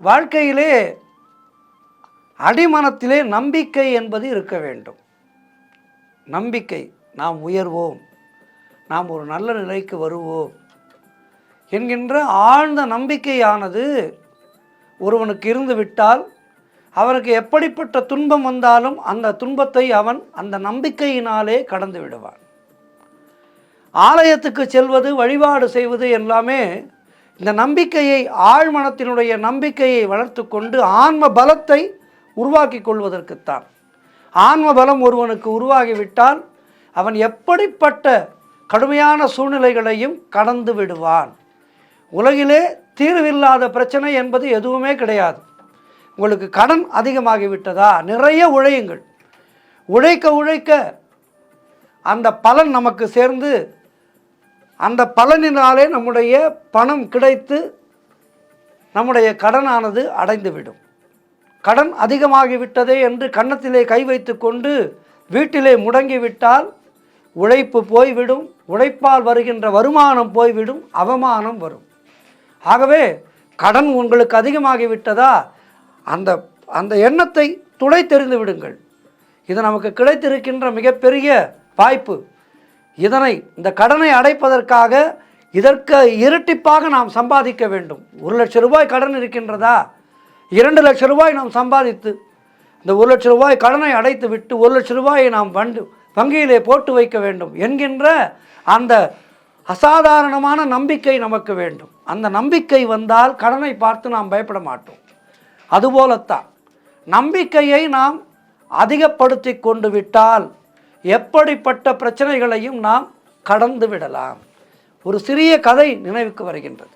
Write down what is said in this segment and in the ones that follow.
வாழ்க்கையிலே அடிமனத்திலே நம்பிக்கை என்பது இருக்க வேண்டும். நம்பிக்கை, நாம் உயர்வோம், நாம் ஒரு நல்ல நிலைக்கு வருவோம் என்கின்ற ஆழ்ந்த நம்பிக்கையானது ஒருவனுக்கு இருந்து விட்டால் அவனுக்கு எப்படிப்பட்ட துன்பம் வந்தாலும் அந்த துன்பத்தை அவன் அந்த நம்பிக்கையினாலே கடந்து விடுவான். ஆலயத்துக்கு செல்வது, வழிபாடு செய்வது எல்லாமே இந்த நம்பிக்கையை, ஆழ்மனத்தினுடைய நம்பிக்கையை வளர்த்து கொண்டு ஆன்ம பலத்தை உருவாக்கி கொள்வதற்குத்தான். ஆன்ம பலம் ஒருவனுக்கு உருவாகிவிட்டால் அவன் எப்படிப்பட்ட கடுமையான சூழ்நிலைகளையும் கடந்து விடுவான். உலகிலே தீர்வில்லாத பிரச்சனை என்பது எதுவுமே கிடையாது. உங்களுக்கு கடன் அதிகமாகிவிட்டதா, நிறைய உழையுங்கள். உழைக்க உழைக்க அந்த பலன் நமக்கு சேர்ந்து அந்த பலனினாலே நம்முடைய பணம் கிடைத்து நம்முடைய கடனானது அடைந்துவிடும். கடன் அதிகமாகிவிட்டதே என்று கன்னத்திலே கை வைத்து கொண்டு வீட்டிலே முடங்கிவிட்டால் உழைப்பு போய்விடும், உழைப்பால் வருகின்ற வருமானம் போய்விடும், அவமானம் வரும். ஆகவே கடன் உங்களுக்கு அதிகமாகிவிட்டதா, அந்த அந்த எண்ணத்தை துளை தெரிந்து விடுங்கள். இது நமக்கு கிடைத்திருக்கின்ற மிகப்பெரிய வாய்ப்பு. இந்த கடனை அடைப்பதற்காக இதற்கு இரட்டிப்பாக நாம் சம்பாதிக்க வேண்டும். 1 லட்சம் ரூபாய் கடன் இருக்கின்றதா, 2 லட்சம் ரூபாய் நாம் சம்பாதித்து இந்த 1 லட்சம் ரூபாய் கடனை அடைத்து விட்டு 1 லட்சம் ரூபாயை நாம் வங்கியிலே போட்டு வைக்க வேண்டும் என்கின்ற அந்த அசாதாரணமான நம்பிக்கை நமக்கு வேண்டும். அந்த நம்பிக்கை வந்தால் கடனை பார்த்து நாம் பயப்பட மாட்டோம். அதுபோலத்தான் நம்பிக்கையை நாம் அதிகப்படுத்தி கொண்டு விட்டால் எப்படிப்பட்ட பிரச்சனைகளையும் நாம் கடந்து விடலாம். ஒரு சிறிய கதை நினைவுக்கு வருகின்றது.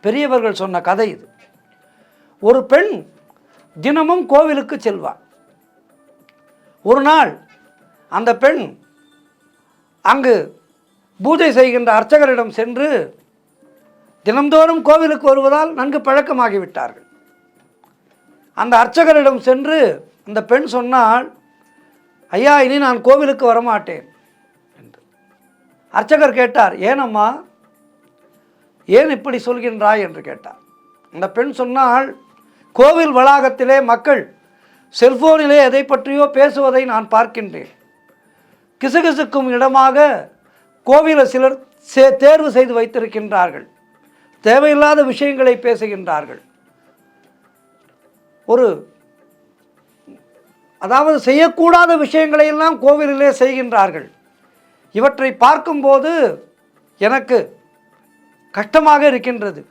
பெரியவர்கள் சொன்ன கதை இது. ஒரு பெண் தினமும் கோவிலுக்கு செல்வார். ஒரு நாள் அந்த பெண் அங்கு பூஜை செய்கின்ற அர்ச்சகரிடம் சென்று, தினந்தோறும் கோவிலுக்கு வருவதால் நன்கு பழக்கமாகிவிட்டார்கள். அந்த அர்ச்சகரிடம் சென்று அந்த பெண் சொன்னால், ஐயா, இனி நான் கோவிலுக்கு வரமாட்டேன் என்று. அர்ச்சகர் கேட்டார், ஏனம்மா, ஏன் இப்படி சொல்கின்றாய் என்று கேட்டார். அந்த பெண் சொன்னால், கோவில் வளாகத்திலே மக்கள் செல்போனிலே எதை பற்றியோ பேசுவதை நான் பார்க்கின்றேன். கிசுகிசுக்கும் இடமாக கோவிலை சிலர் தேர்வு செய்து வைத்திருக்கின்றார்கள். தேவையில்லாத விஷயங்களை பேசுகின்றார்கள். அதாவது செய்யக்கூடாத விஷயங்களை எல்லாம் கோவிலிலே செய்கின்றார்கள். இவற்றை பார்க்கும்போது எனக்கு கஷ்டமாக இருக்கின்றது.